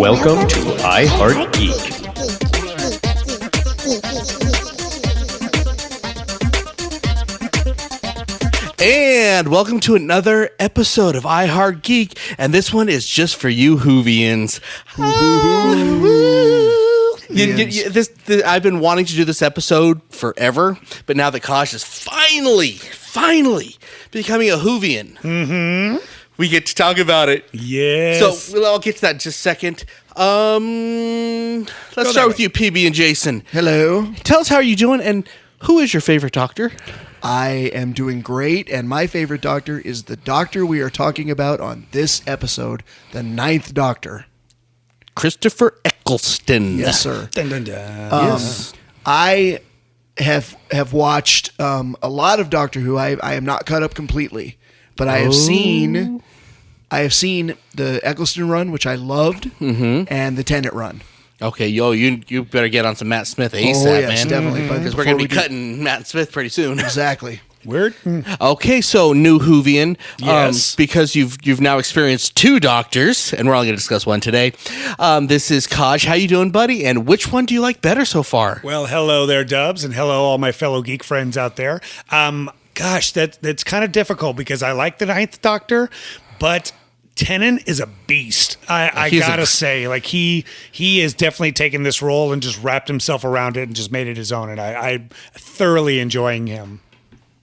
Welcome to iHeartGeek. And welcome to another episode of iHeartGeek, and this one is just for you Whovians. I've been wanting to do this episode forever, but now that Kosh is finally becoming a Whovian, we get to talk about it. Yes. So I'll get to that in just a second. Let's start with you, PB&Jason. Hello. Tell us how you're doing, and who is your favorite doctor? I am doing great, and my favorite doctor is the doctor we are talking about on this episode, the Ninth Doctor. Christopher Eccleston. Yes, sir. Dun, dun, dun. Yes. I have watched a lot of Doctor Who. I am not caught up completely, but I have seen the Eccleston run, which I loved, and the Tennant run. Okay, you better get on some Matt Smith ASAP, yes, man. definitely. But Because we're going to be cutting Matt Smith pretty soon. Exactly. Weird. Okay, so new Whovian. Yes. Because you've now experienced two doctors, and we're only going to discuss one today. This is Kaj. How you doing, buddy? And which one do you like better so far? Well, hello there, Dubs, and hello all my fellow geek friends out there. Gosh, that's kind of difficult because I like the Ninth Doctor, but Tennant is a beast. I gotta say, like he has definitely taken this role and just wrapped himself around it and just made it his own. And I'm thoroughly enjoying him.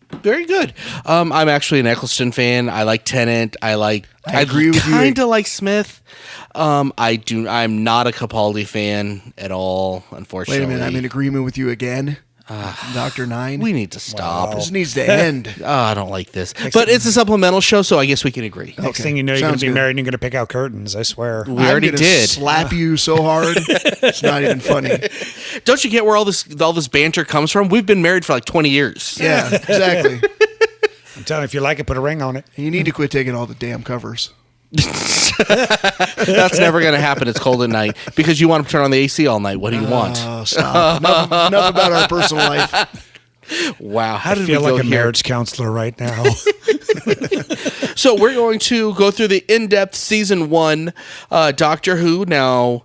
Very good. I'm actually an Eccleston fan. I like Tennant. I agree with you. Kind of like Smith. I'm not a Capaldi fan at all, unfortunately. Wait a minute. I'm in agreement with you again. Dr. Nine. We need to stop. This needs to end. I don't like this. But it's a supplemental show, so I guess we can agree. Next thing you know, you're going Sounds to be good. married and you're going to pick out curtains. I swear. We already I'm gonna did. slap you so hard, it's not even funny. Don't you get where all this banter comes from? We've been married for like 20 years. Yeah, exactly. I'm telling you, if you like it, put a ring on it. And you need to quit taking all the damn covers. That's never going to happen. It's cold at night because you want to turn on the AC all night. What do you want? Oh, stop. Enough about our personal life. Wow. How did I feel we go like a here? marriage counselor right now. So we're going to go through the in-depth season 1 Doctor Who. Now,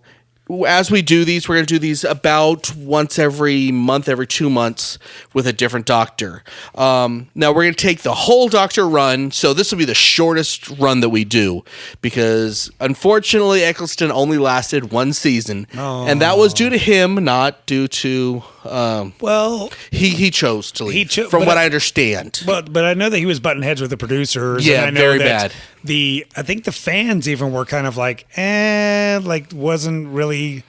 as we do these, we're going to do these about once every month, every 2 months with a different doctor. Now, we're going to take the whole Doctor run. So this will be the shortest run that we do because, unfortunately, Eccleston only lasted one season. And that was due to him, not due to... well, he chose to leave, from but what I understand. But I know that he was butting heads with the producers. Yeah, and I know very that bad. I think the fans even were kind of like, wasn't really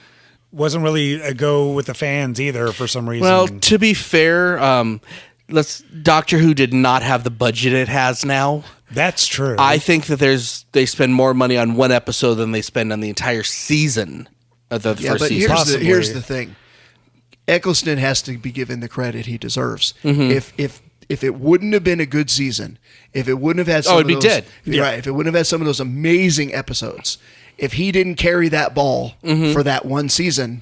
a go with the fans either for some reason. Well, to be fair, Doctor Who did not have the budget it has now. That's true. I think that they spend more money on one episode than they spend on the entire season of the Yeah, first but season. here's the thing. Eccleston has to be given the credit he deserves. If it wouldn't have been a good season, if it wouldn't have had some it'd be dead. Right, if it wouldn't have had some of those amazing episodes, if he didn't carry that ball for that one season,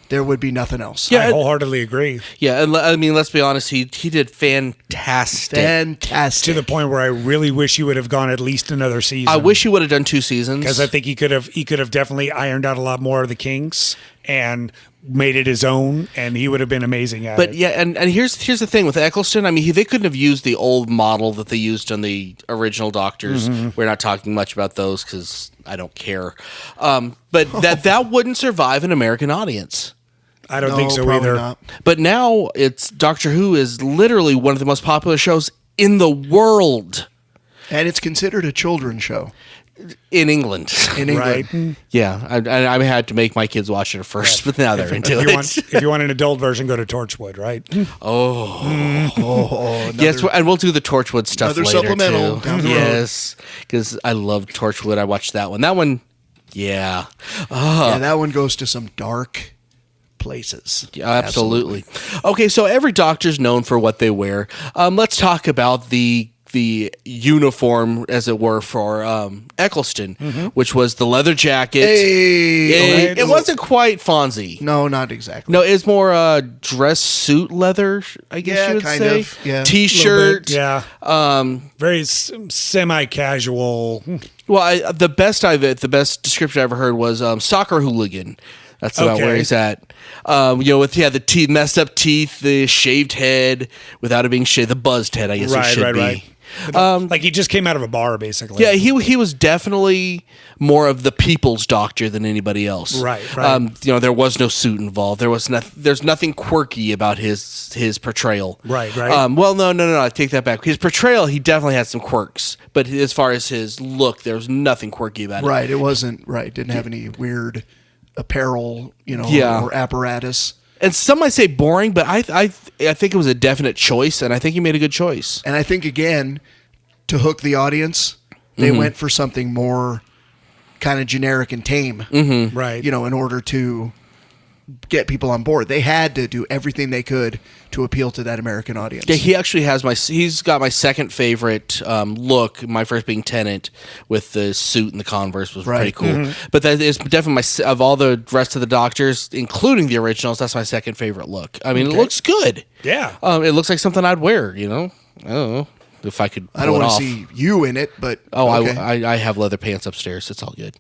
there would be nothing else. I wholeheartedly agree. Yeah, and I mean, let's be honest, he did fantastic. Fantastic. To the point where I really wish he would have gone at least another season. I wish he would have done 2 seasons. because I think he could have definitely ironed out a lot more of the kinks and made it his own, and he would have been amazing at it. But yeah, and here's the thing with Eccleston. I mean, they couldn't have used the old model that they used on the original Doctors. We're not talking much about those because I don't care. But that wouldn't survive an American audience. I don't think so probably either. not. But now it's Doctor Who is literally one of the most popular shows in the world And it's considered a children's show in England. in England. Right? Yeah, I had to make my kids watch it first, but now they're into it. If you want an adult version, go to Torchwood, right? Yes, and we'll do the Torchwood stuff Another later supplemental too. down the road. Yes, because I love Torchwood. I watched that one. That one, yeah. Yeah, that one goes to some dark places. Yeah, absolutely. Okay, so every doctor's known for what they wear. Let's talk about the the uniform, as it were, for Eccleston, which was the leather jacket. It wasn't quite Fonzie. No, not exactly. No, it's more dress suit leather, I guess you would kind say. of, yeah. T-shirt. Yeah. Very semi-casual. Well, the best description I ever heard was soccer hooligan. That's about where he's at. With the messed up teeth, the shaved head, without it being shaved, the buzzed head, I guess it should be. Right. Like he just came out of a bar, basically. Yeah, he was definitely more of the people's doctor than anybody else. Right. There was no suit involved. There's nothing quirky about his portrayal. Right. No. I take that back. His portrayal, he definitely had some quirks, but as far as his look, there was nothing quirky about it. Right. It wasn't right. Didn't have any weird apparel, or apparatus. And some might say boring, but I think it was a definite choice, and I think he made a good choice. And I think, again, to hook the audience, they went for something more kind of generic and tame. Mm-hmm. Right. In order to get people on board. They had to do everything they could to appeal to that American audience. Yeah, he actually he's got my second favorite look, my first being Tennant, with the suit and the Converse was pretty cool. Mm-hmm. But that is definitely of all the rest of the Doctors, including the originals, that's my second favorite look. I mean, It looks good. Yeah. It looks like something I'd wear, I don't know if I could pull I don't want to see you in it, but okay. I have leather pants upstairs. It's all good.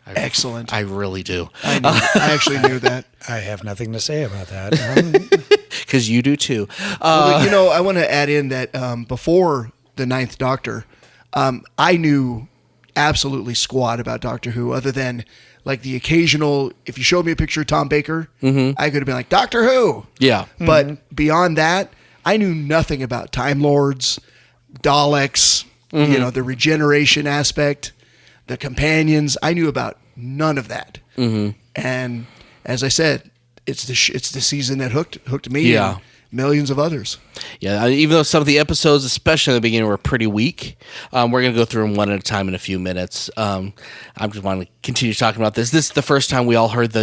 Excellent. I really do. I actually knew that. I have nothing to say about that. Because you do too. I want to add in that before the Ninth Doctor, I knew absolutely squat about Doctor Who, other than like the occasional, if you showed me a picture of Tom Baker, I could have been like, Doctor Who. Yeah. But beyond that, I knew nothing about Time Lords, Daleks, the regeneration aspect, the companions. I knew about none of that. And as I said, it's the season that hooked me and millions of others. Yeah, even though some of the episodes, especially in the beginning, were pretty weak, we're going to go through them one at a time in a few minutes. I just want to continue talking about this. This is the first time we all heard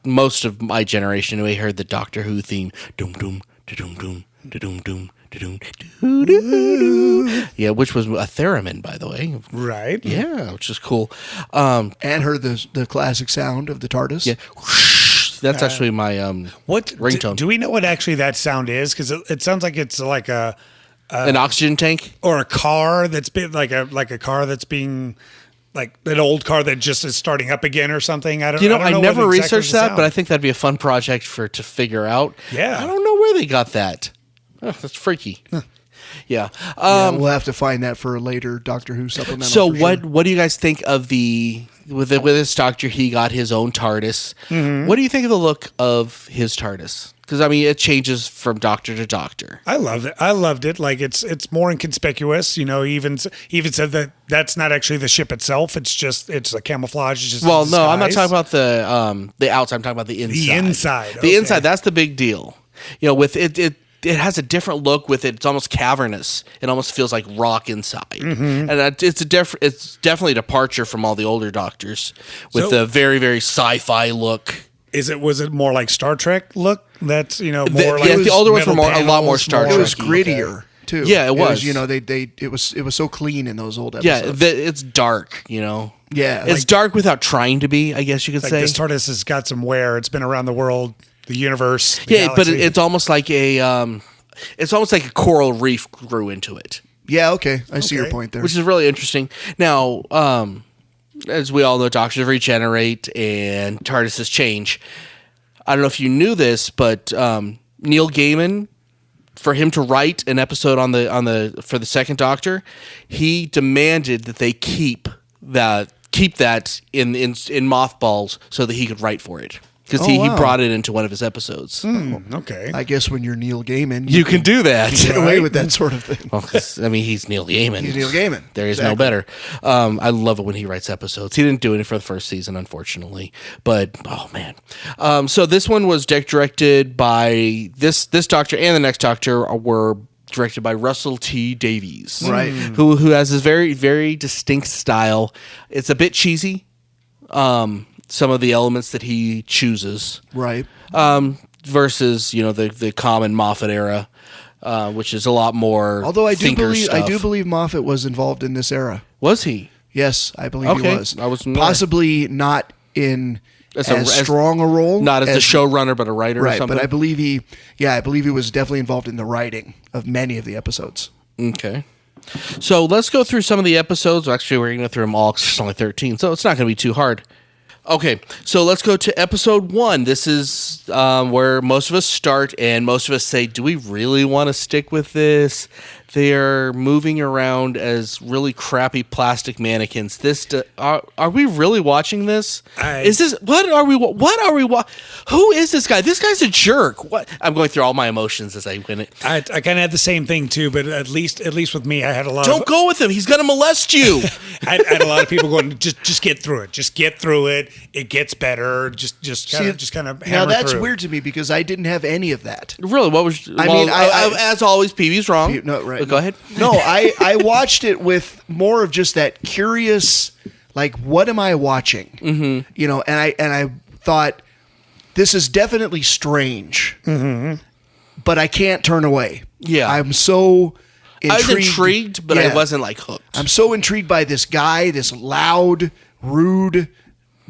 most of my generation, we heard the Doctor Who theme. Doom, doom, doom, doom, doom, doom. Yeah, which was a theremin, by the way. Right. Yeah, which is cool. And heard the classic sound of the TARDIS. Yeah, that's actually my ringtone. Do we know what actually that sound is? Because it sounds like it's like an oxygen tank or a car that's been like a car that's being. Like an old car that just is starting up again or something. I don't know. I never researched that, but I think that'd be a fun project to figure out. Yeah. I don't know where they got that. Oh, that's freaky. Yeah. We'll have to find that for a later Doctor Who supplemental. So what do you guys think of with this Doctor? He got his own TARDIS. Mm-hmm. What do you think of the look of his TARDIS? Because it changes from Doctor to Doctor. I love it. I loved it. Like it's more inconspicuous. He even said that that's not actually the ship itself. It's a camouflage. It's just no, I'm not talking about the outside. I'm talking about the inside. The inside. The inside. That's the big deal. With it has a different look with it. It's almost cavernous. It almost feels like rock inside, and it's definitely a departure from all the older Doctors with the very, very sci-fi look. Was it more like Star Trek look? That's more like the older ones were a lot more Star Trek. It was grittier too. Yeah, it was. It was so clean in those old episodes. Yeah, it's dark. Yeah, it's dark without trying to be. I guess you could say this TARDIS has got some wear. It's been around the world, the universe. The galaxy. But it's almost like a coral reef grew into it. Yeah, okay. I see your point there. Which is really interesting. Now, as we all know, Doctors regenerate and TARDISes change. I don't know if you knew this, but Neil Gaiman, for him to write an episode for the second Doctor, he demanded that they keep that in mothballs so that he could write for it. Because he brought it into one of his episodes. Okay. I guess when you're Neil Gaiman, you can do that. You get away with that sort of thing. Well, he's Neil Gaiman. He's Neil Gaiman. There is no better. I love it when he writes episodes. He didn't do it for the first season, unfortunately. But, oh, man. So this one was directed by this Doctor and the next Doctor were directed by Russell T. Davies. Right. Who has this very, very distinct style. It's a bit cheesy. Some of the elements that he chooses. Right. Versus, the common Moffat era. which is a lot more. Although I do thinker stuff. believe Moffat was involved in this era. Was he? Yes, I believe he was. I was possibly not in as strong a role, not as the showrunner, but a writer, right? Or something. But I believe he was definitely involved in the writing of many of the episodes. Okay. So let's go through some of the episodes. Actually, we're going to go through them all because there's only 13, so it's not going to be too hard. Okay, so let's go to episode 1. This is where most of us start, and most of us say, do we really want to stick with this? They are moving around as really crappy plastic mannequins. Are we really watching this? Is this what are we? Who is this guy? This guy's a jerk. What? I'm going through all my emotions as I win it. I kind of had the same thing too, but at least with me, I had a lot. Don't go with him. He's gonna molest you. I had a lot of people going, just get through it. Just get through it. It gets better. Just kind of. Now that's through. weird to me because I didn't have any of that. Really? What was? As always, PB's wrong. No, right. But go ahead. No, I watched it with more of just that curious, like, what am I watching? Mm-hmm. You know, and I thought this is definitely strange, but I can't turn away. Yeah, I'm so intrigued. I was intrigued, but I wasn't like hooked. I'm so intrigued by this guy, this loud, rude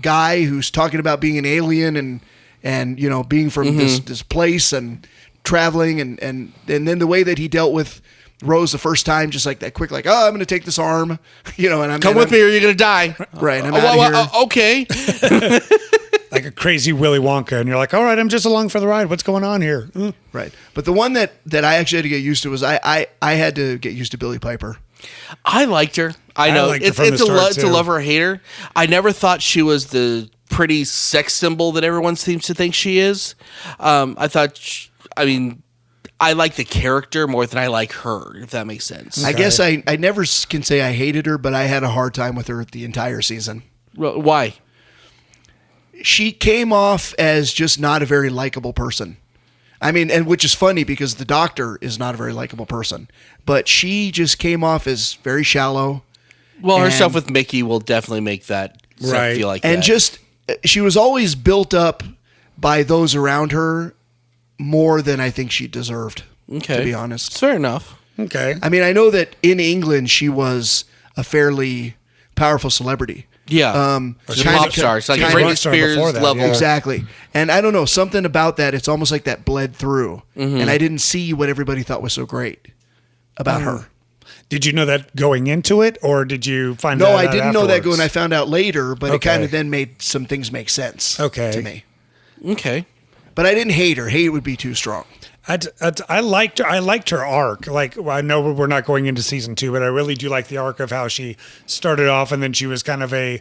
guy who's talking about being an alien and you know being from this place and traveling and then the way that he dealt with Rose the first time, just like that quick, like, oh, I'm going to take this arm, you know, and I'm come with me or you're going to die. Right. I'm out of here. Okay. Like a crazy Willy Wonka, and you're like, all right, I'm just along for the ride. What's going on here? Right. But the one that I actually had to get used to was I had to get used to Billie Piper. I liked her. I know it's a lover or hater. I never thought she was the pretty sex symbol that everyone seems to think she is. I like the character more than I like her, if that makes sense. Okay. I guess I never can say I hated her, but I had a hard time with her the entire season. Why? She came off as just not a very likable person. I mean, and which is funny because the doctor is not a very likable person, but she just came off as very shallow. Well, her stuff with Mickey will definitely make that feel like that. And just, she was always built up by those around her more than I think she deserved, to be honest. It's fair enough. Okay. I mean, I know that in England she was a fairly powerful celebrity. Yeah. She's a pop star. It's like Britney Spears level. Yeah. Exactly. And I don't know, something about that, it's almost like that bled through. Mm-hmm. And I didn't see what everybody thought was so great about her. Did you know that going into it, or did you find out? No, I didn't know that afterwards? I found out later, but it kind of then made some things make sense to me. Okay. But I didn't hate her. Hate would be too strong. I liked her. I liked her arc. Like, I know we're not going into season 2, but I really do like the arc of how she started off, and then she was kind of the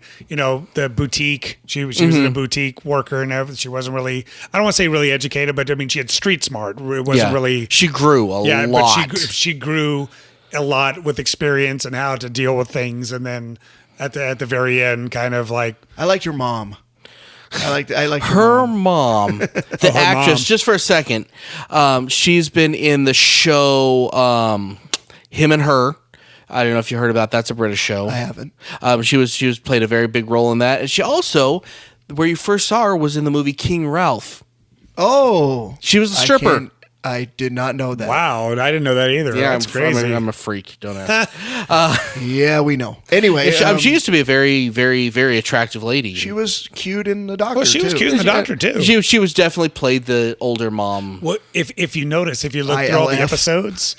boutique. She was a boutique worker, and she wasn't really. I don't want to say really educated, but I mean she had street smart. It wasn't really. She grew a lot. But she grew a lot with experience and how to deal with things, and then at the very end, kind of like. I liked your mom. I like her mom, the actress. Just for a second, she's been in the show Him and Her. I don't know if you heard about that. That's a British show. I haven't. She was played a very big role in that, and she also, where you first saw her, was in the movie King Ralph. Oh, she was a stripper. I did not know that. Wow, I didn't know that either. Yeah, that's crazy. I'm a freak. Don't ask. Yeah, we know. Anyway, she used to be a very, very, very attractive lady. She was cute in The Doctor. Well, she was cute in The Doctor too. She was definitely played the older mom. Well, if you notice, if you look through all the episodes,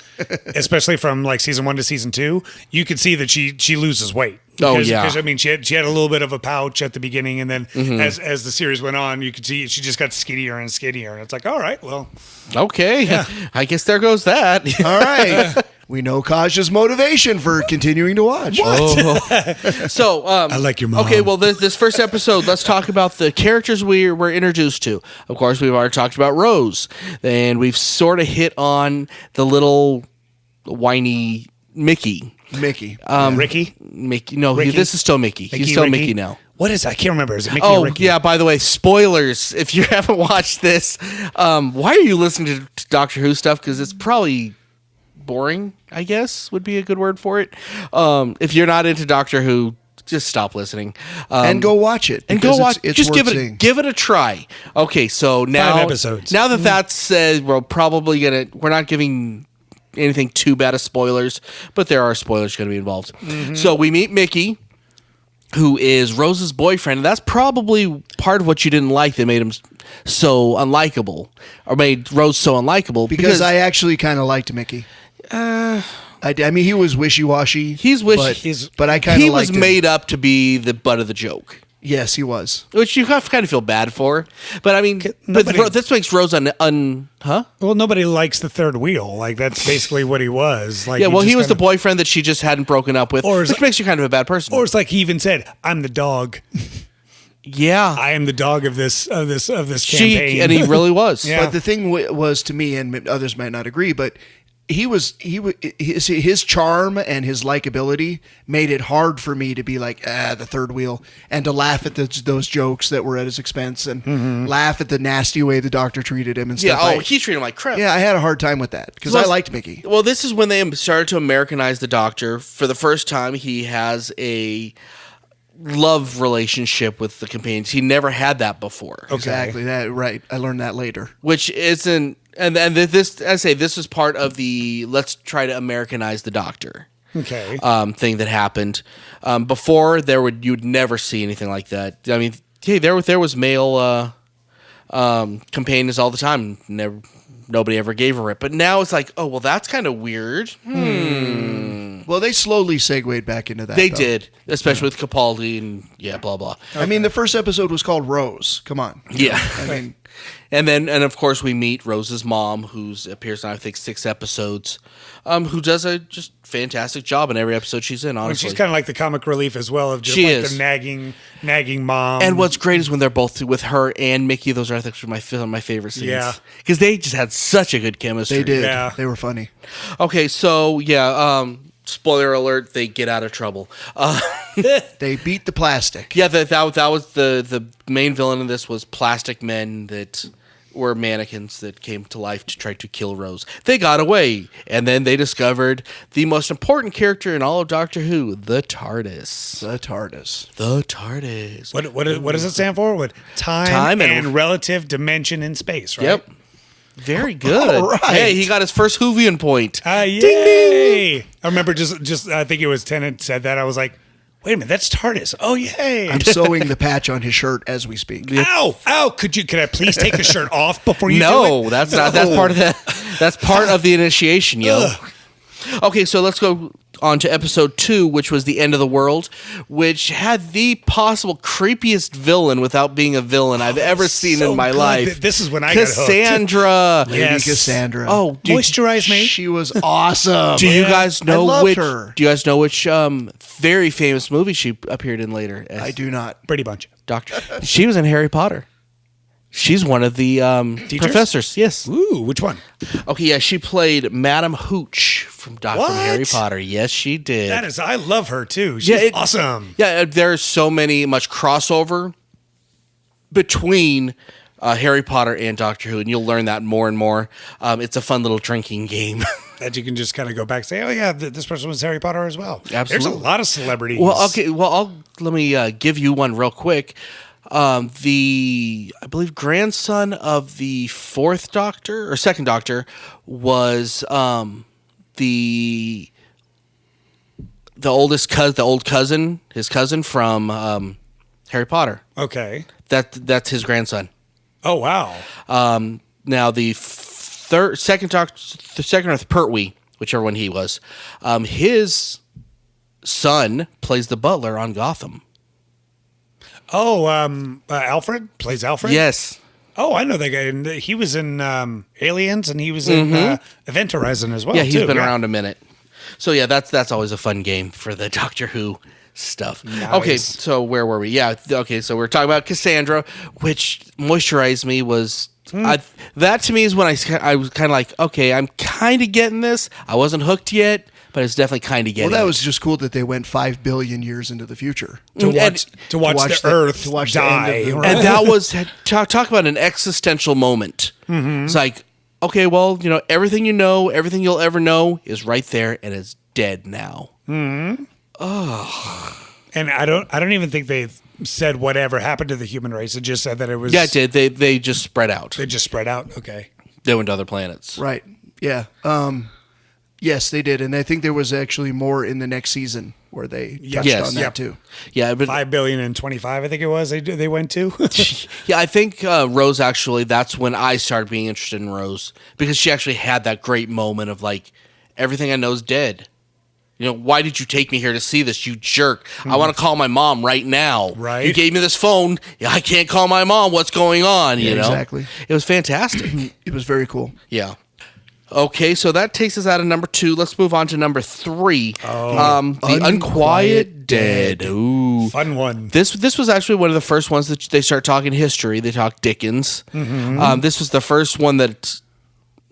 especially from like season 1 to season 2, you can see that she loses weight. Because I mean, she had a little bit of a pouch at the beginning, and then as the series went on, you could see she just got skinnier and skinnier, and it's like, all right, well, okay, I guess there goes that. All right, we know Kaj's motivation for continuing to watch. So, I like your mom. Okay, well, this first episode, let's talk about the characters we were introduced to. Of course, we've already talked about Rose, and we've sort of hit on the little whiny Mickey. Ricky? Mickey. No, Ricky? This is still Mickey. He's still Mickey now. What is that? I can't remember. Is it Mickey or Ricky? Yeah, by the way, spoilers. If you haven't watched this, why are you listening to Doctor Who stuff? Because it's probably boring, I guess, would be a good word for it. If you're not into Doctor Who, just stop listening. And go watch it. And go watch. It's just worth give it a try. Okay, so now 5 episodes. Now that's said, we're not giving anything too bad as spoilers, but there are spoilers going to be involved. Mm-hmm. So we meet Mickey, who is Rose's boyfriend, and that's probably part of what you didn't like that made him so unlikable, or made Rose so unlikable. Because I actually kind of liked Mickey. I mean, he was wishy-washy. He's but I kind of liked him. He was made up to be the butt of the joke. Yes, he was. Which you kind of feel bad for. But I mean, this makes Rose huh? Well, nobody likes the third wheel. Like, that's basically what he was. Like, yeah, well, he was the boyfriend that she just hadn't broken up with, which makes you kind of a bad person. Or it's like he even said, "I'm the dog." Yeah, I am the dog of this campaign, and he really was. Yeah. But the thing was, to me, and others might not agree, but his charm and his likability made it hard for me to be like, the third wheel, and to laugh at those jokes that were at his expense, and laugh at the nasty way the doctor treated him and stuff. Yeah, he treated him like crap. Yeah, I had a hard time with that because I liked Mickey. Well, this is when they started to Americanize the doctor. For the first time, he has a love relationship with the companions. He never had that before. Okay. Exactly that, right. I learned that later. Which isn't, and this, I say, this is part of the let's try to Americanize the doctor. Okay. Thing that happened. Before you'd never see anything like that. I mean, hey, there was male companions all the time. Nobody ever gave a rip. But now it's like, oh well, that's kind of weird. Well, they slowly segued back into that. They did, especially with Capaldi and blah blah. Okay. I mean, the first episode was called Rose. Come on. Yeah. I mean, and of course we meet Rose's mom, who appears in I think 6 episodes, who does a just fantastic job in every episode she's in. Honestly, she's kind of like the comic relief as well of just the nagging mom. And what's great is when they're both with her and Mickey. Those are I think my favorite scenes. Yeah, because they just had such a good chemistry. They did. Yeah. They were funny. Okay, so spoiler alert, they get out of trouble. They beat the plastic. Yeah, that was the main villain in this was plastic men that were mannequins that came to life to try to kill Rose. They got away, and then they discovered the most important character in all of Doctor Who, the TARDIS. The TARDIS. The TARDIS. What does it stand for? What? Time and relative dimension in space, right? Yep. Very good. All right. Hey, he got his first Whovian point. Yay! Ding, ding. I remember just I think it was Tennant said that. I was like, wait a minute, that's TARDIS. Oh, yay. I'm sewing the patch on his shirt as we speak. Ow! Could I please take the shirt off before you do it? No, that's not. That's part of that's part of the initiation, yo. Ugh. Okay, so let's go on to episode 2, which was The End of the World, which had the possible creepiest villain without being a villain I've ever seen in my life. This is when I Cassandra. got hooked. Lady Cassandra. Oh, moisturize me. She was awesome. Do you guys know which? Her. Do you guys know which very famous movie she appeared in later? I do not. Brady Bunch. Doctor. She was in Harry Potter. She's one of the professors. Yes. Ooh, which one? Okay, yeah, she played Madam Hooch from Harry Potter. Yes, she did. I love her too. She's awesome. Yeah, there's so much crossover between Harry Potter and Doctor Who, and you'll learn that more and more. It's a fun little drinking game. That you can just kind of go back and say, oh yeah, this person was Harry Potter as well. Absolutely. There's a lot of celebrities. Well, okay, let me give you one real quick. I believe grandson of the 4th Doctor or 2nd Doctor was the old cousin, his cousin from Harry Potter. Okay, that's his grandson. Oh wow! Now the second or Pertwee, whichever one he was, his son plays the butler on Gotham. Oh, Alfred plays Alfred? Yes. Oh, I know that guy. He was in Aliens, and he was in Event Horizon as well. Yeah, he's been around a minute. So yeah, that's always a fun game for the Doctor Who stuff. Nice. Okay, so where were we? Yeah, okay, so we're talking about Cassandra, which moisturized me was... that to me is when I was kind of like, okay, I'm kind of getting this. I wasn't hooked yet, but it's definitely kind of getting it. Well, that was just cool that they went 5 billion years into the future to watch the Earth die. And that was, talk about an existential moment. Mm-hmm. It's like, okay, well, everything everything you'll ever know is right there, and it's dead now. Mm-hmm. Oh. And I don't even think they've said whatever happened to the human race. It just said that it was... Yeah, it did. They just spread out. They just spread out? Okay. They went to other planets. Right. Yeah. Yes, they did, and I think there was actually more in the next season where they touched on that too. Yeah, but $5 billion and 25, I think it was. They went to. yeah, I think Rose actually. That's when I started being interested in Rose because she actually had that great moment of like, everything I know is dead. You know, why did you take me here to see this, you jerk? I want to call my mom right now. Right. You gave me this phone. I can't call my mom. What's going on? You know? Exactly. It was fantastic. It was very cool. Yeah. Okay, so that takes us out of number 2. Let's move on to number 3. The Unquiet Dead. Ooh. Fun one. This was actually one of the first ones that they start talking history. They talk Dickens. This was the first one that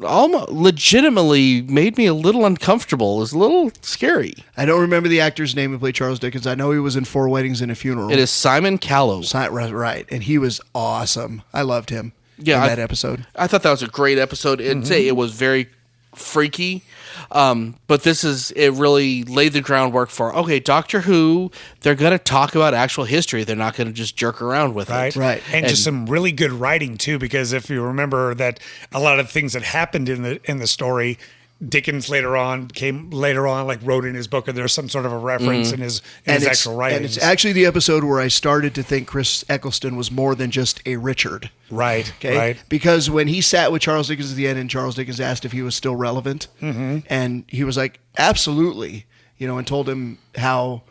almost legitimately made me a little uncomfortable. It was a little scary. I don't remember the actor's name who played Charles Dickens. I know he was in 4 Weddings and a Funeral. It is Simon Callow. Right, and he was awesome. I loved him in that episode. I thought that was a great episode. It was very freaky, but it really laid the groundwork for, okay, Doctor Who, they're going to talk about actual history. They're not going to just jerk around with it. Right. And just some really good writing too, because if you remember that a lot of things that happened in the story, Dickens later on like wrote in his book, and there's some sort of a reference in his actual writings. And it's actually the episode where I started to think Chris Eccleston was more than just a Richard. Right. Okay. Right. Because when he sat with Charles Dickens at the end, and Charles Dickens asked if he was still relevant, and he was like, absolutely, and told him how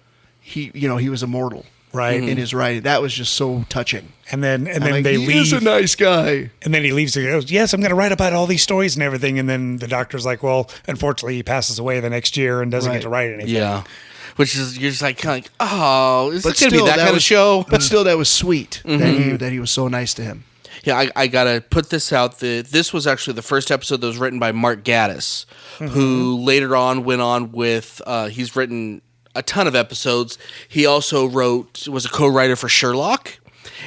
he was immortal. Right. In his writing. That was just so touching. And then like, they he leave. He's a nice guy. And then he leaves and goes, yes, I'm going to write about all these stories and everything. And then the doctor's like, well, unfortunately, he passes away the next year and doesn't get to write anything. Yeah. Which is, you're just like, oh, is it going to be still, that kind of show? But still, that was sweet that he was so nice to him. Yeah, I got to put this out. This was actually the first episode that was written by Mark Gatiss, who later on went on with, he's written a ton of episodes. He also was a co-writer for Sherlock,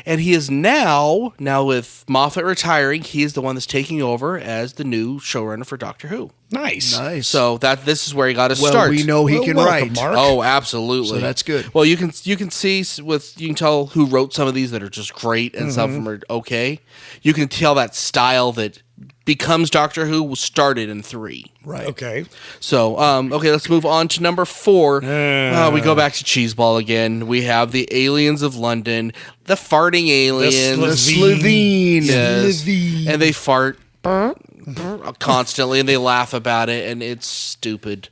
and he is now with Moffat retiring, he is the one that's taking over as the new showrunner for Doctor Who. Nice. So this is where he got his start. We know he can write. Mark. Oh, absolutely. So that's good. Well, you can see you can tell who wrote some of these that are just great, and some of them are okay. You can tell that style that becomes Doctor Who started in 3. Right. Okay. So, okay, let's move on to number 4. We go back to Cheeseball again. We have the Aliens of London, the farting aliens. The Slovene. Yes. And they fart constantly, and they laugh about it, and it's stupid.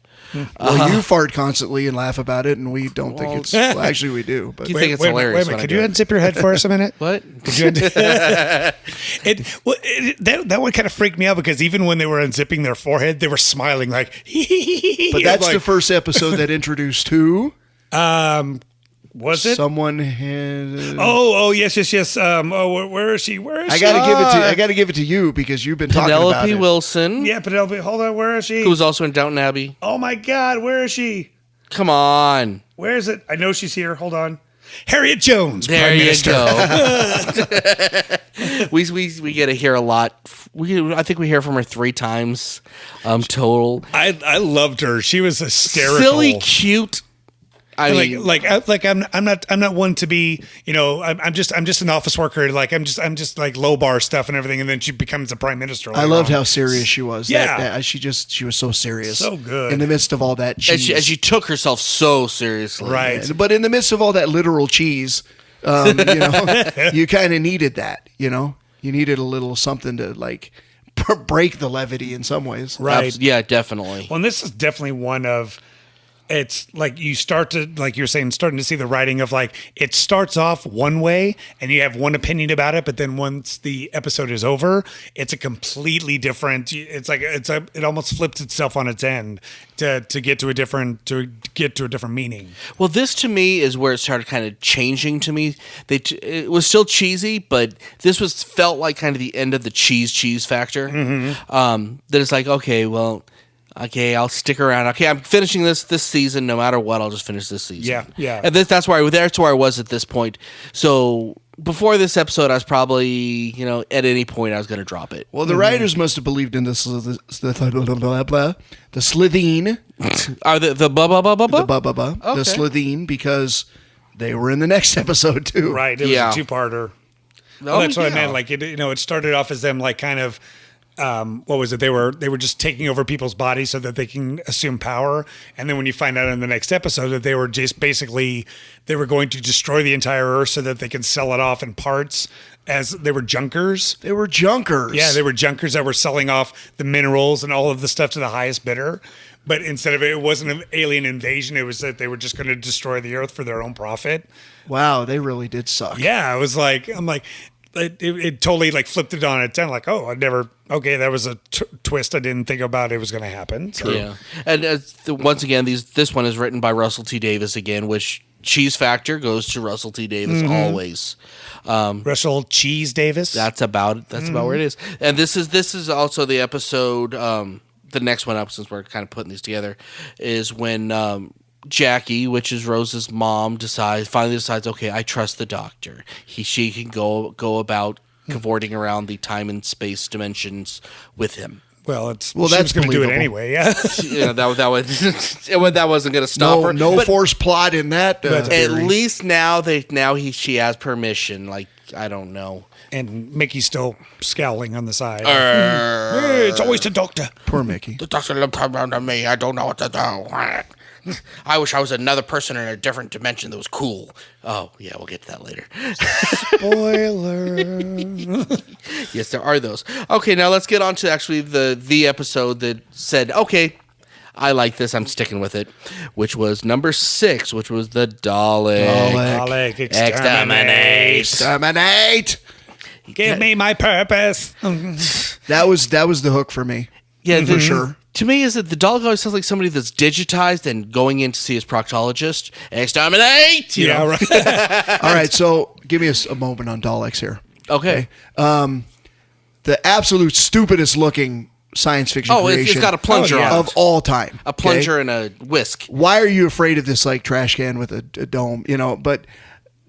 Well, you fart constantly and laugh about it, and we don't think it's... Well, actually, we do. But You think it's hilarious. Wait a minute. Could you unzip your head for us a minute? What? Could you that one kind of freaked me out, because even when they were unzipping their forehead, they were smiling like... But that's the first episode that introduced who? Was it? Someone had... Oh, yes. Where is she? I gotta give it to you because you've been talking about Penelope it. Wilson. Yeah, Penelope. Hold on. Where is she? Who was also in Downton Abbey. Oh my God. Where is she? Come on. Where is it? I know she's here. Hold on. Harriet Jones. There Prime you Minister. go. we get to hear a lot. I think we hear from her 3 times total. I loved her. She was hysterical. Silly, cute. I mean, I'm not one to be, I'm just an office worker. Like I'm just like low bar stuff and everything. And then she becomes a prime minister. I loved how serious she was. Yeah. She was so serious. So good. In the midst of all that cheese. and she took herself so seriously. Right. But in the midst of all that literal cheese, you kind of needed that, You needed a little something to like break the levity in some ways. Right. Yeah, definitely. Well, and this is definitely one of, it's like you start to, like you're saying, starting to see the writing of like, it starts off one way and you have one opinion about it, but then once the episode is over, it's a completely different, it almost flips itself on its end to get to a different meaning. Well, this to me is where it started kind of changing to me. It was still cheesy, but this felt like kind of the end of the cheese factor. That it's like, okay, I'll stick around. Okay, I'm finishing this season. No matter what, I'll just finish this season. Yeah. And that's where I was at this point. So before this episode, I was probably, at any point I was going to drop it. Well, the writers must have believed in the Slitheen. Are the blah blah blah blah blah? The Slitheen, because they were in the next episode too. Right. It was a 2-parter. Well, that's what I meant. Like, it started off as them like kind of what was it? They were just taking over people's bodies so that they can assume power. And then when you find out in the next episode that they were just basically they were going to destroy the entire Earth so that they can sell it off in parts. As they were junkers. They were junkers. Yeah, they were junkers that were selling off the minerals and all of the stuff to the highest bidder. But instead of it wasn't an alien invasion. It was that they were just going to destroy the Earth for their own profit. Wow, they really did suck. Yeah, I'm like, it totally like flipped it on its end. Like, that was a twist I didn't think about it was going to happen. So. Yeah. And once again, this one is written by Russell T. Davis again, which cheese factor goes to Russell T. Davis always. Russell Cheese Davis. That's about where it is. And this is also the episode. The next one up, since we're kind of putting these together, is when Jackie, which is Rose's mom, finally decides, okay, I trust the doctor. She can go about cavorting around the time and space dimensions with him. Well, she was going to do it anyway. Yeah, that wasn't going to stop her. No forced plot in that. At least she has permission. Like, I don't know. And Mickey's still scowling on the side. Hey, it's always the doctor. Poor Mickey. The doctor looked around at me. I don't know what to do. I wish I was another person in a different dimension that was cool. Oh, yeah, we'll get to that later. Spoiler. Yes, there are those. Okay, now let's get on to actually the episode that said, okay, I like this, I'm sticking with it, which was number 6, which was the Dalek. Exterminate. Give me my purpose. That was the hook for me. Yeah, for sure. To me, is that the Dalek always sounds like somebody that's digitized and going in to see his proctologist. Exterminate! You know? Right. All right, so give me a moment on Daleks here. Okay. The absolute stupidest looking science fiction creation it's got a plunger on of it. all time. A plunger and a whisk. Why are you afraid of this like trash can with a dome? But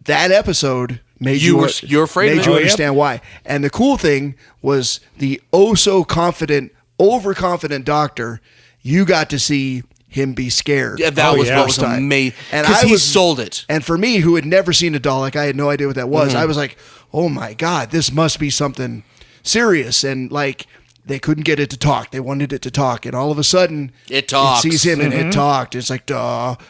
that episode made you're afraid of it. Made you understand why. And the cool thing was the overconfident doctor. You got to see him be scared. Yeah, that was what was amazing. Because he sold it. And for me, who had never seen a Dalek, I had no idea what that was. I was like, oh my God, this must be something serious. And like, they couldn't get it to talk. They wanted it to talk. And all of a sudden, it talks. It sees him and it talked. It's like, doctor.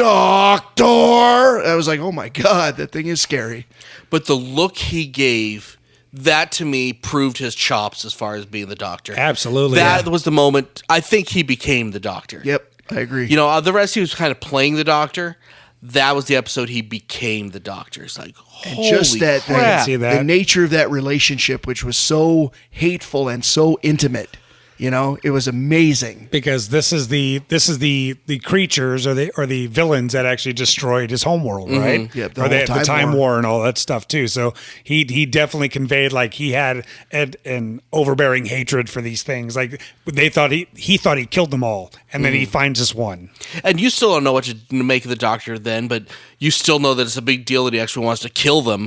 I was like, oh my God, that thing is scary. But the look he gave, that to me proved his chops as far as being the doctor. Absolutely. That was the moment I think he became the doctor. Yep, I agree. The rest he was kind of playing the doctor. That was the episode he became the doctor. It's like, holy just that, crap. The nature of that relationship, which was so hateful and so intimate. It was amazing. Because this is the creatures or the villains that actually destroyed his homeworld, right? Yep, the time war and all that stuff too. So he definitely conveyed like he had an overbearing hatred for these things. Like they thought he thought he killed them all, and then he finds this one. And you still don't know what to make of the doctor then, but you still know that it's a big deal that he actually wants to kill them.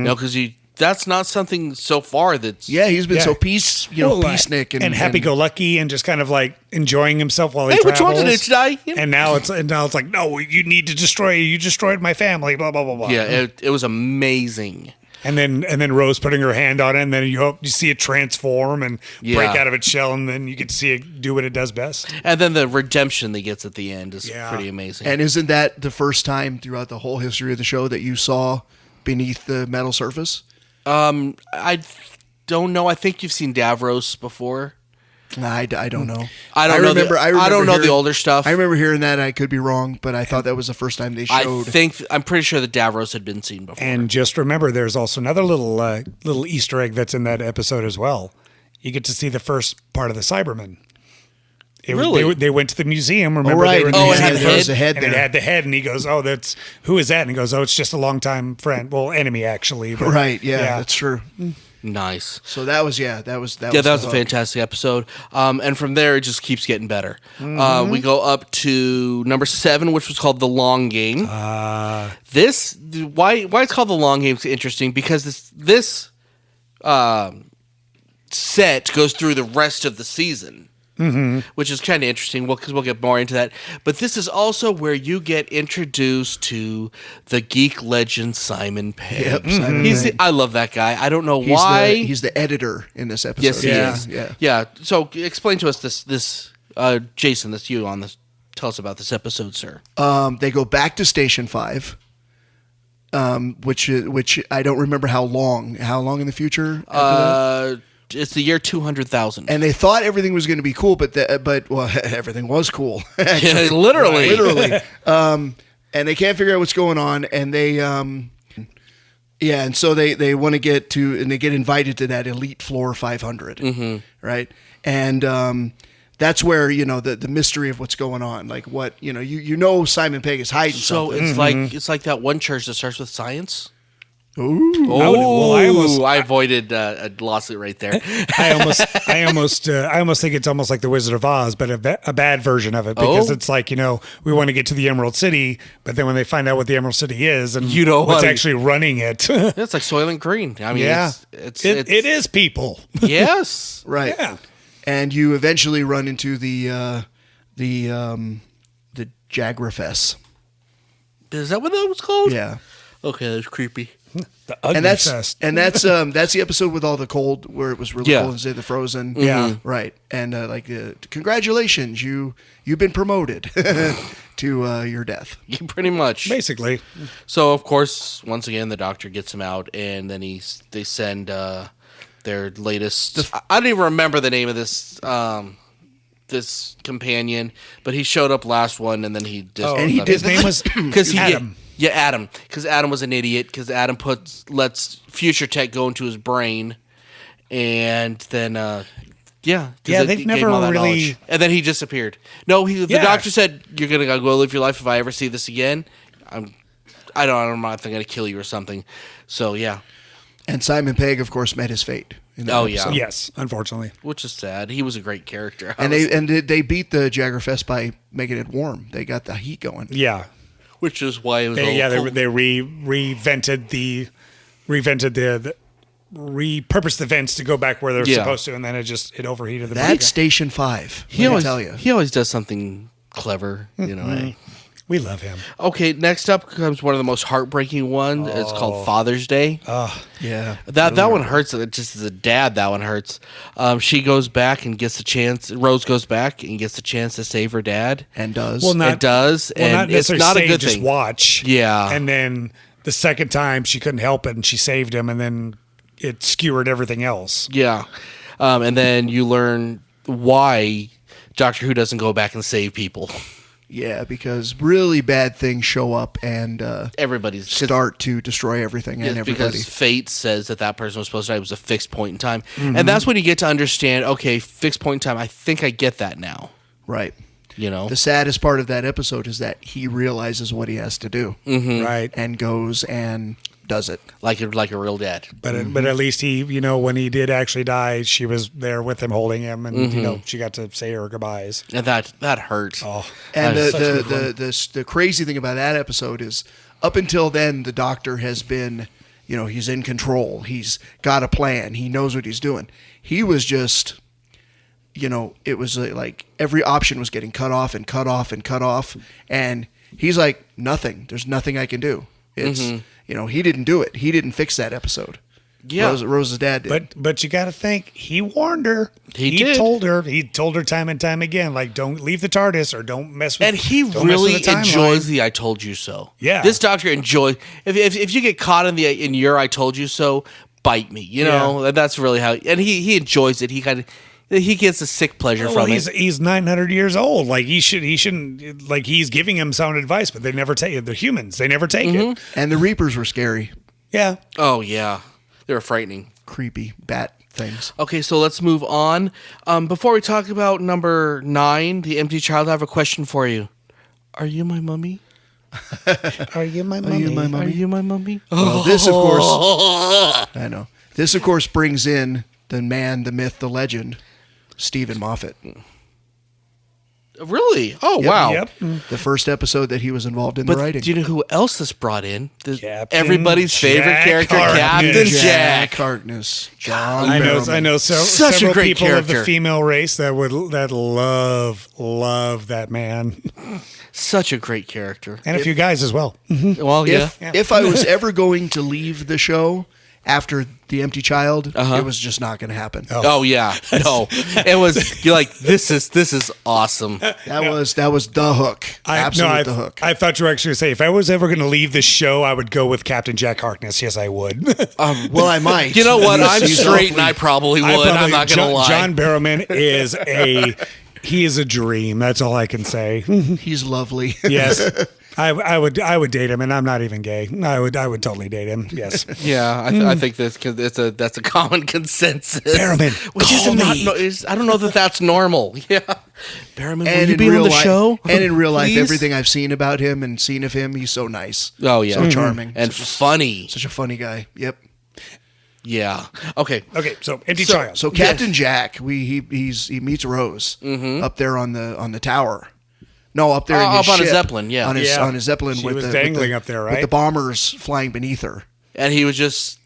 Because that's not something so far that's... Yeah, he's been so peacenik and happy-go-lucky and just kind of like enjoying himself while he travels. Which one did it die? And now it's like, no, you need to destroy you. You destroyed my family, blah, blah, blah, blah. Yeah, it was amazing. And then Rose putting her hand on it, and then you see it transform and break out of its shell, and then you get to see it do what it does best. And then the redemption that gets at the end is pretty amazing. And isn't that the first time throughout the whole history of the show that you saw beneath the metal surface? I don't know. I think you've seen Davros before. I don't know. I don't know the older stuff. I remember hearing that. I could be wrong, but I thought that was the first time they showed. I'm pretty sure that Davros had been seen before. And just remember, there's also another little Easter egg that's in that episode as well. You get to see the first part of the Cybermen. Really? They went to the museum. Remember? Oh, right. They were in the museum. There was a head and there. it had the head, and he goes, "Oh, who is that?" And he goes, "Oh, it's just a longtime friend. Well, enemy actually." But, right? Yeah, that's true. Nice. So that was a fantastic episode. And from there, it just keeps getting better. We go up to number 7, which was called The Long Game. Why it's called The Long Game is interesting because this set goes through the rest of the season. which is kind of interesting. Because we'll get more into that. But this is also where you get introduced to the geek legend Simon Pegg. Yep, Simon Pegg. I love that guy. I don't know He's why. he's the editor in this episode. Yes, he is. Yeah. Yeah. So explain to us this Jason, that's you on this. Tell us about this episode, sir. They go back to Station 5, which I don't remember how long in the future. It's the year 200,000. And they thought everything was going to be cool, but everything was cool. Yeah, literally. And they can't figure out what's going on, and they and so they want to get to, and they get invited to that elite floor 500, right? And that's where the mystery of what's going on, like what Simon Pegg is hiding. So something. it's like that one church that starts with science. Ooh. I avoided a lawsuit right there. I almost think it's almost like the Wizard of Oz, but a bad version of it, because it's like, we want to get to the Emerald City, but then when they find out what the Emerald City is and what's actually running it, it's like Soylent Green. I mean, yeah, it is people. Yes, right. Yeah, and you eventually run into the Jagrafess. Is that what that was called? Yeah. Okay, that's creepy. the ugly fest. that's the episode with all the cold, where it was really cold instead of the frozen. Yeah, right. And congratulations, you've been promoted to your death. Pretty much, basically. So of course, once again, the doctor gets him out, and then they send their latest. I don't even remember the name of this. This companion, but he showed up last one, and then he just his name was Adam. Yeah, Adam. Because Adam was an idiot. Because Adam lets future tech go into his brain, and then they've never really. And then he disappeared. No, the doctor said, "You're gonna go live your life. If I ever see this again, I'm not gonna kill you or something." So yeah. And Simon Pegg, of course, met his fate. Yes, unfortunately, which is sad. He was a great character. And they beat the Jagerfest by making it warm. They got the heat going. Yeah. Which is why it was they repurposed the vents to go back where they're supposed to, and then it overheated the That's Station 5. He always does something clever, We love him. Okay, next up comes one of the most heartbreaking ones. It's called Father's Day. Yeah. That one hurts. Just as a dad, that one hurts. She goes back and gets the chance. Rose goes back and gets the chance to save her dad. And does. It does. And not it's not a good just thing. Watch. Yeah. And then the second time she couldn't help it and she saved him, and then it skewered everything else. Yeah. And then you learn why Doctor Who doesn't go back and save people. Yeah, because really bad things show up and everybody's start to destroy everything and everybody. Because fate says that person was supposed to die. It was a fixed point in time. And that's when you get to understand, okay, fixed point in time, I think I get that now. Right. The saddest part of that episode is that he realizes what he has to do. Right. And goes and does it. Like a real dad. But at least he, when he did actually die, she was there with him, holding him, and she got to say her goodbyes. And that hurt. Oh, and the crazy thing about that episode is, up until then, the Doctor has been, he's in control. He's got a plan. He knows what he's doing. He was just, it was like every option was getting cut off and cut off and cut off, and he's like, nothing. There's nothing I can do. It's he didn't do it. He didn't fix that episode. Yeah, Rose's dad did. But you got to think, he warned her. He told her time and time again, like, don't leave the TARDIS or don't mess with. And he really enjoys the "I told you so." Yeah, this Doctor enjoys. If you get caught in your "I told you so," bite me. That's really how. And he enjoys it. He gets a sick pleasure from it. He's 900 years old. Like he shouldn't. Like, he's giving him sound advice, but they never take it. They're humans. They never take it. And the Reapers were scary. Yeah. Oh yeah, they were frightening, creepy bat things. Okay, so let's move on. Before we talk about number 9, the empty child, I have a question for you. Are you my mummy? Are you my mummy? Are you my mummy? Are you my mummy? Well, this of course. I know. This of course brings in the man, the myth, the legend, Stephen Moffat. Really? Oh, wow. Yep. The first episode that he was involved in the But writing. do you know who else this brought in? Captain Everybody's favorite Jack character, Harkness. Captain Jack Jack. Harkness. John I Barrowman. know. Such a Several great people of the character. female race that love that man, Such a great character. and a few guys as well. Well, yeah. If I was ever going to leave the show after The Empty Child, it was just not going to happen. Oh yeah, no, it was. You're like, this is awesome. That was the hook. Absolute the hook. I thought you were actually going to say, if I was ever going to leave this show, I would go with Captain Jack Harkness. Yes, I would. Well, I might. You know what? He's- I'm he's straight, and awfully- I probably would. I'm not gonna lie. John Barrowman is he is a dream. That's all I can say. He's lovely. Yes. I would date him, and I'm not even gay. I would totally date him. Yes. Yeah, I think that's a common consensus. Barrowman, which is call not. me. I don't know that that's normal. Yeah, Barrowman, will And you in be real on the life, show? and in real life, Please? everything I've seen about him and seen of him, he's so nice. Oh yeah, So charming and funny. Such a funny guy. Yep. Yeah. Okay. Okay, so Empty Child. So Captain Jack, he meets Rose up there on the tower. No, up there in his up on his ship. Zeppelin, yeah. on his Yeah. on his Zeppelin. She with was the, dangling with the, up there, with right? the bombers flying beneath her. And he was just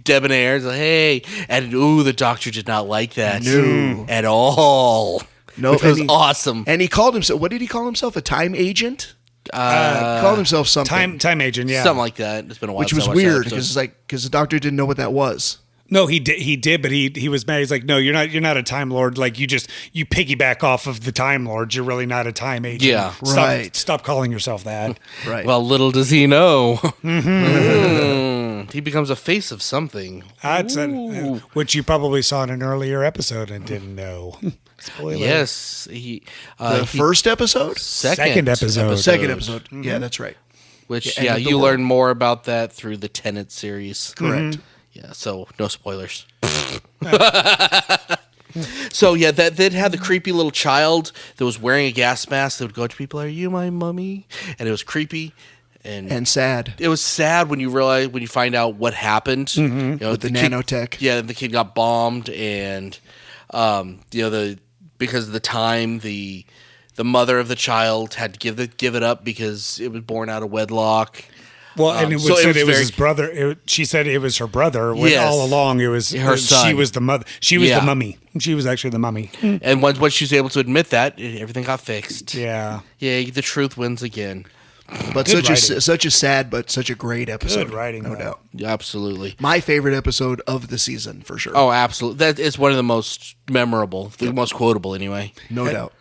debonair. He's like, hey, and the doctor did not like that No. at all. No, which was and he- awesome. And he called himself. What did he call himself? A time agent. He called himself something. Time agent, yeah. Something like that. It's been a while. which since was I watched that weird episode. because the doctor didn't know what that was. No, he did, but he was mad. He's like, no, you're not a Time Lord. Like you piggyback off of the Time Lord. You're really not a time agent. Yeah. Right. Stop calling yourself that. Right. Well, little does he know. He becomes a face of something. That's which you probably saw in an earlier episode and didn't know. Spoiler. Yes, he. The first episode. Second episode. Second episode. Yeah, that's right. Which End of the you world. learn more about that through the Tenet series. Correct. Yeah, so no spoilers. So yeah, that had the creepy little child that was wearing a gas mask that would go to people, "Are you my mummy?" And it was creepy And sad. it was sad when you find out what happened. You know, With the kid- nanotech. Yeah, the kid got bombed, and because of the time, the mother of the child had to give it up because it was born out of wedlock. Well, and it, so it said was it was very- his brother. She said it was her brother. When Yes. all along it was Her son. She was the mother. She was Yeah. the mummy. She was actually the mummy. And once she was able to admit that, everything got fixed. Yeah. Yeah, the truth wins again. But Good such a sad but such a great episode. Good writing, no though. doubt. Absolutely. My favorite episode of the season for sure. Oh, absolutely. That is one of the most memorable, the most quotable anyway. No doubt.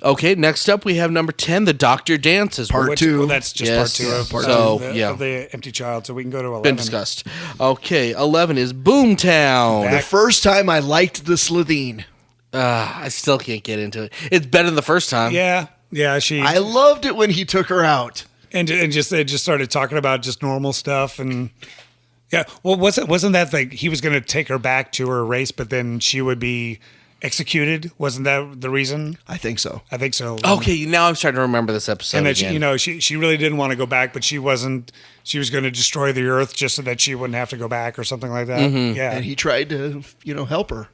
Okay, next up we have number 10, The Doctor Dances. Part which two. Well, that's just Yes. part two of, Part of two. the, Yeah. of the Empty Child. So we can go to 11. Been discussed. Okay, 11 is Boomtown. The first time I liked the Slitheen. I still can't get into it. It's better than the first time. Yeah. Yeah. She I loved it when he took her out. and just they just started talking about just normal stuff and yeah. Well, wasn't that like he was going to take her back to her race, but then she would be executed? Wasn't that the reason? I think so. I think so. Okay, now I'm starting to remember this episode And that again. she really didn't want to go back, but she was going to destroy the earth just so that she wouldn't have to go back or something like that. Yeah. And he tried to, help her.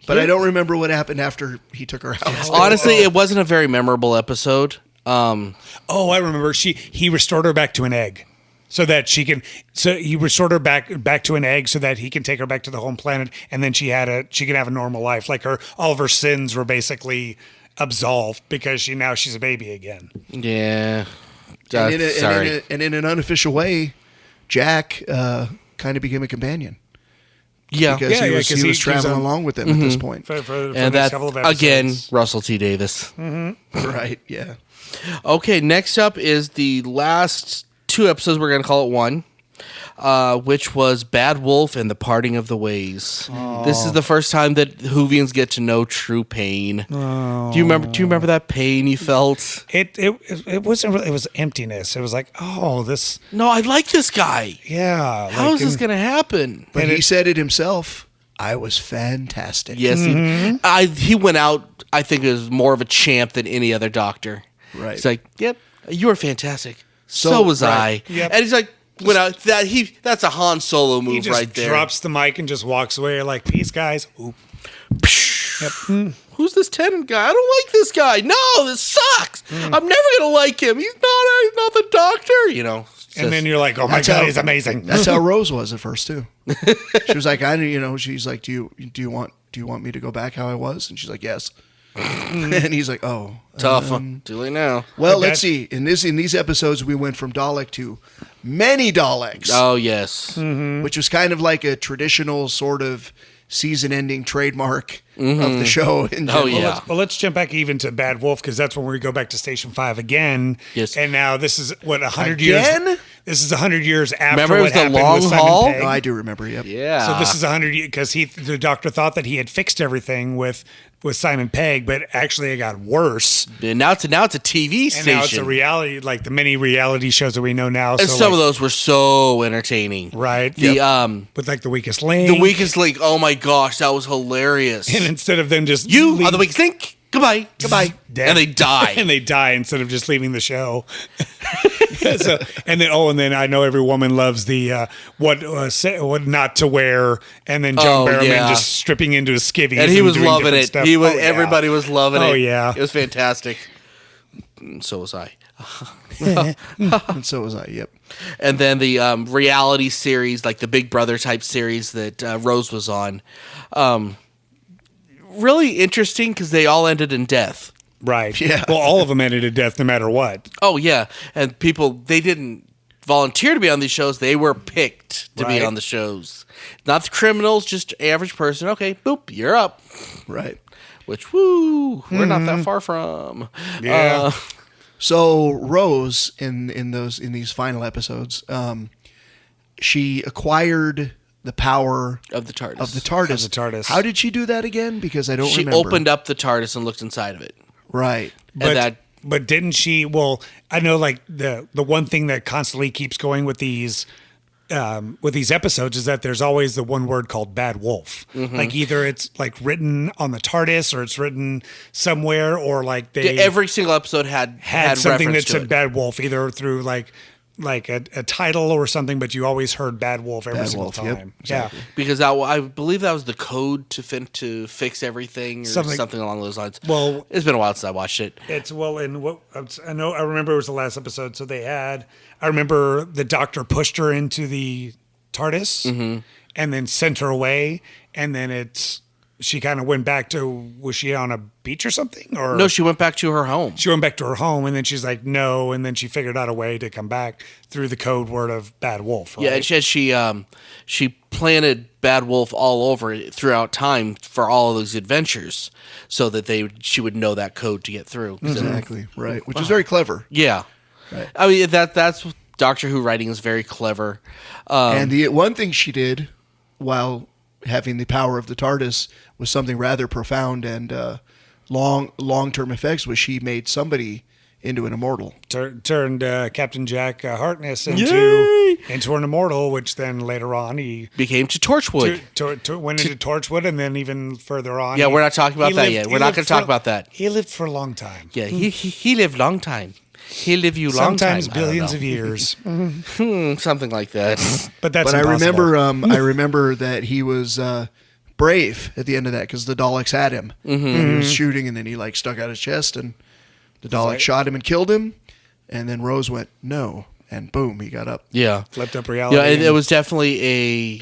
But I don't remember what happened after he took her out. Honestly, it wasn't a very memorable episode. Oh, I remember. He restored her back to an egg, so that she can. So he restored her back to an egg, so that he can take her back to the home planet, and then she can have a normal life. Like all of her sins were basically absolved because she's a baby again. Yeah. And Sorry. in an unofficial way, Jack kind of became a companion. Yeah. Because he was 'cause he was traveling on- along with them at this point. For the And next that, couple of episodes. again, Russell T. Davis. Right, yeah. Okay, next up is the last two episodes. We're going to call it one, which was Bad Wolf and the Parting of the Ways. This is the first time that Whovians get to know true pain. Do you remember that pain you felt? It wasn't really, it was emptiness. It was like, oh, this, No, I like this guy. yeah. How is this going to happen? But he said it himself. I was fantastic. Yes, he went out. I think it was more of a champ than any other doctor. Right. He's like, "Yep, you were fantastic. So was right. I." Yep. And he's like, "Went out. That's a Han Solo He move just right there." drops the mic and just walks away like, peace, guys. Oop. Who's this Tennant guy? I don't like this guy. No, this sucks. I'm never gonna like him. He's not the doctor. You know. And then you're like, oh my God, he's amazing. That's how Rose was at first too. She was like, she's like, do you want me to go back how I was? And she's like, yes. And he's like, oh, tough. Too late now. Well, let's see. In these episodes, we went from Dalek to many Daleks. Oh yes, which was kind of like a traditional sort of season-ending trademark of the show. In general. Oh yeah. Let's jump back even to Bad Wolf, because that's when we go back to Station 5 again. Yes. And now this is 100 years. This is 100 years after Remember, what it was the happened long with Simon haul? Pegg. No, I do remember. Yep. Yeah. So this is 100 years because the doctor thought that he had fixed everything with Simon Pegg, but actually it got worse. And now it's a TV station. And now it's a reality, like the many reality shows that we know now. And some of those were so entertaining. Right. With like the weakest link. The weakest link. Oh my gosh, that was hilarious. And instead of them just you are the weakest link. Goodbye. Dead. And they die. And they die instead of just leaving the show. And then I know every woman loves the what not to wear, and then John Barrowman just stripping into his skivvies, and he was doing loving it. stuff. Everybody was loving it. Oh yeah, it was fantastic. So was I. And so was I. Yep. And then the reality series, like the Big Brother type series that Rose was on, really interesting because they all ended in death. Right. Yeah. Well, all of them ended in death, no matter what. Oh yeah, and they didn't volunteer to be on these shows; they were picked to be on the shows. Not the criminals, just average person. Okay, boop, you're up. Right. Which, we're not that far from. Yeah. So Rose in these final episodes, she acquired the power of the TARDIS. Of the TARDIS. How did she do that again? Because I don't remember. She opened up the TARDIS and looked inside of it. Right. But didn't she? Well, I know like the one thing that constantly keeps going with these episodes is that there's always the one word called Bad Wolf. Mm-hmm. Like either it's like written on the TARDIS or it's written somewhere, or like every single episode had something that reference to said it. Bad Wolf, either through like a title or something, but you always heard Bad Wolf every single time. Yep, exactly. Yeah, because I believe that was the code to fix everything or something along those lines. Well, it's been a while since I watched it. I remember it was the last episode. So I remember the doctor pushed her into the TARDIS and then sent her away, and then she kind of went back to, was she on a beach or something? Or no, she went back to her home. She went back to her home, and then she's like, no, and then she figured out a way to come back through the code word of Bad Wolf. Right? Yeah, and she planted Bad Wolf all over it throughout time for all of those adventures, so that she would know that code to get through. Exactly, right, which is very clever. Yeah, right. I mean that's Doctor Who writing is very clever. And the one thing she did while having the power of the TARDIS was something rather profound and long-term effects, was she made somebody into an immortal. Turned Captain Jack Harkness into an immortal, which then later on he became to Torchwood. Went into Torchwood, and then even further on. Yeah, we're not talking about that yet. We're not going to talk about that. He lived for a long time. Yeah, he lived long time. He'll live you long time. Sometimes billions of years. Something like that. But I remember that he was brave at the end of that because the Daleks had him. Mm-hmm. And he was shooting, and then he like stuck out his chest, and the Dalek shot him and killed him. And then Rose went, no. And boom, he got up. Yeah. Flipped up reality. Yeah, it was definitely a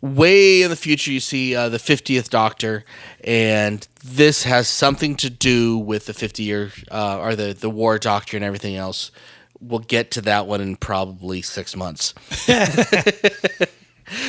way in the future. You see the 50th Doctor, and this has something to do with the 50-year, or the War Doctor and everything else. We'll get to that one in probably 6 months.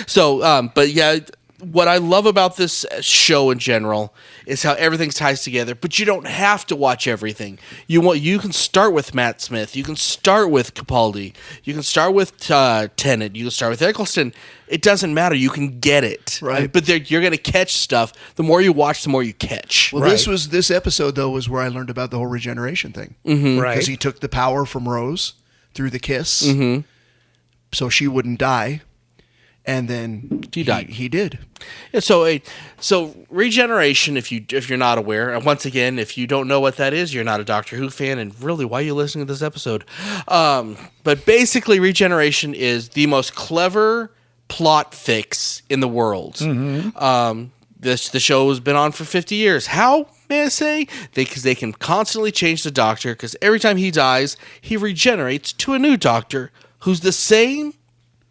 So, but yeah, what I love about this show in general is how everything ties together, but you don't have to watch everything. You can start with Matt Smith. You can start with Capaldi. You can start with Tennant. You can start with Eccleston. It doesn't matter. You can get it. Right. But you're going to catch stuff. The more you watch, the more you catch. Well, this episode, though, was where I learned about the whole regeneration thing. Mm-hmm. Right. Because he took the power from Rose through the kiss, so she wouldn't die. And then he died. He did. Yeah, so regeneration, if you're not aware, and once again, if you don't know what that is, you're not a Doctor Who fan, and really, why are you listening to this episode? But basically, regeneration is the most clever plot fix in the world. the show has been on for 50 years. How, may I say? Because they can constantly change the Doctor, because every time he dies, he regenerates to a new Doctor who's the same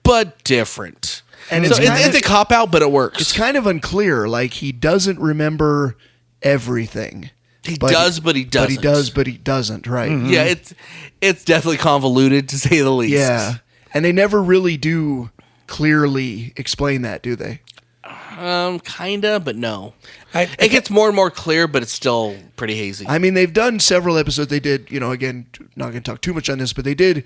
but different. And so it's a cop-out, but it works. It's kind of unclear. Like, he doesn't remember everything. He does, but he doesn't. But he does, but he doesn't, right? Mm-hmm. Yeah, it's definitely convoluted, to say the least. Yeah. And they never really do clearly explain that, do they? Kinda, but no. It gets more and more clear, but it's still pretty hazy. I mean, they've done several episodes. They did, again, not going to talk too much on this, but they did,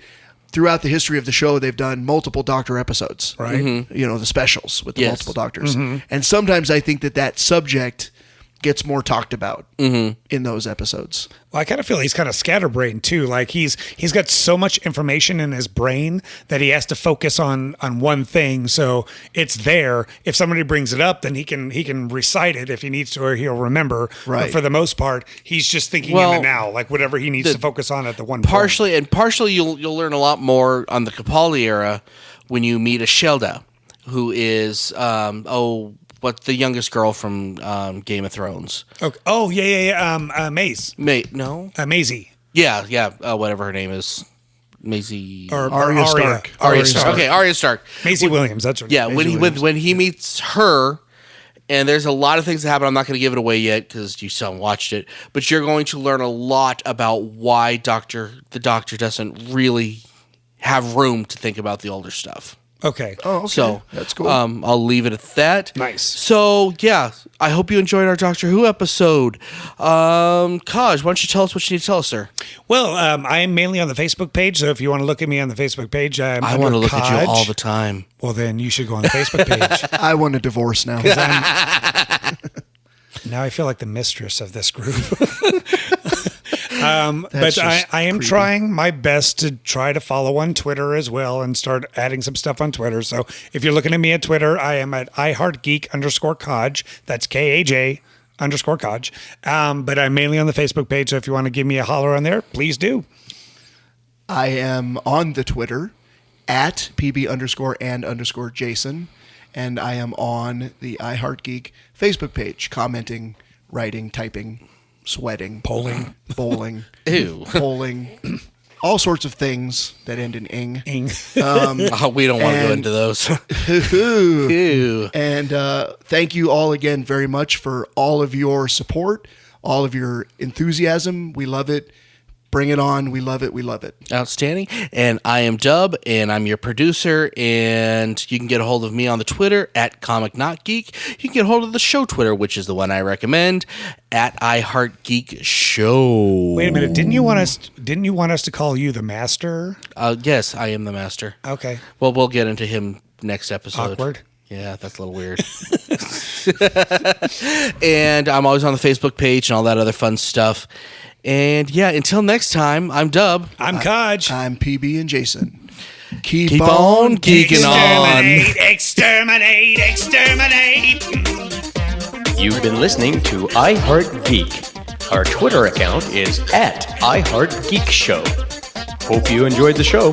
throughout the history of the show, they've done multiple Doctor episodes. Right. Mm-hmm. The specials with the multiple Doctors. Mm-hmm. And sometimes I think that subject gets more talked about in those episodes. Well, I kind of feel he's kind of scatterbrained too. Like he's got so much information in his brain that he has to focus on one thing. So it's there. If somebody brings it up, then he can recite it if he needs to, or he'll remember. Right. But for the most part, he's just thinking in the now, like whatever he needs to focus on at the one partially, point. And partially you'll learn a lot more on the Capaldi era when you meet Eshelda, who is what's the youngest girl from Game of Thrones? Okay. Oh, yeah. Maze. No? Maisie. Yeah. Whatever her name is. Maisie. Or Arya Stark. Arya Stark. Okay, Arya Stark. Maisie Williams, that's her name. Yeah, when he meets her, and there's a lot of things that happen. I'm not going to give it away yet because you still haven't watched it, but you're going to learn a lot about why the Doctor doesn't really have room to think about the older stuff. Okay. Oh, okay. So that's cool. I'll leave it at that. Nice. So yeah, I hope you enjoyed our Doctor Who episode. Kaj, why don't you tell us what you need to tell us, sir? Well, I am mainly on the Facebook page, so if you want to look at me on the Facebook page, I want to look at you all the time. Well, then you should go on the Facebook page. I want a divorce now. Now I feel like the mistress of this group. But I am creepy. trying my best to try to follow on Twitter as well and start adding some stuff on Twitter. So if you're looking at me at Twitter, I am at IHeartGeek_Kaj. That's KAJ_Kaj. But I'm mainly on the Facebook page. So if you want to give me a holler on there, please do. I am on the Twitter at PB_and_Jason. And I am on the iHeartGeek Facebook page, commenting, writing, typing, sweating, Polling. bowling, Ew. polling, all sorts of things that end in ing. We don't want to go into those. Ew. And thank you all again very much for all of your support, all of your enthusiasm. We love it. Bring it on. We love it. We love it. Outstanding. And I am Dub, and I'm your producer, and you can get a hold of me on the Twitter at Comic Not Geek. You can get a hold of the show Twitter, which is the one I recommend, at iHeartGeek Show. Wait a minute. Didn't you want us to call you the master? Yes, I am the master. Okay. Well, we'll get into him next episode. Awkward. Yeah, that's a little weird. And I'm always on the Facebook page and all that other fun stuff. And yeah, until next time, I'm Dub. I'm Kaj. I'm PB&Jason. Keep on geeking on. Exterminate. You've been listening to iHeartGeek. Our Twitter account is at iHeartGeekShow. Hope you enjoyed the show.